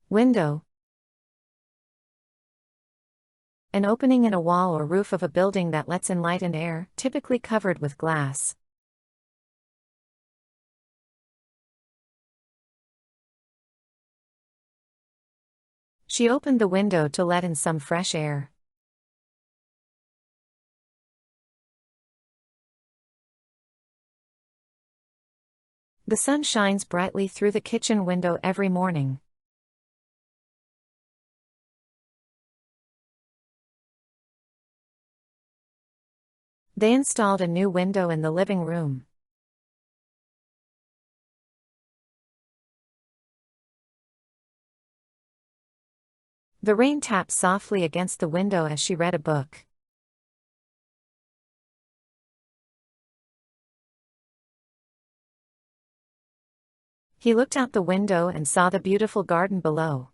Window. An opening in a wall or roof of a building that lets in light and air, typically covered with glass. She opened the window to let in some fresh air. The sun shines brightly through the kitchen window every morning. They installed a new window in the living room. The rain tapped softly against the window as she read a book. He looked out the window and saw the beautiful garden below.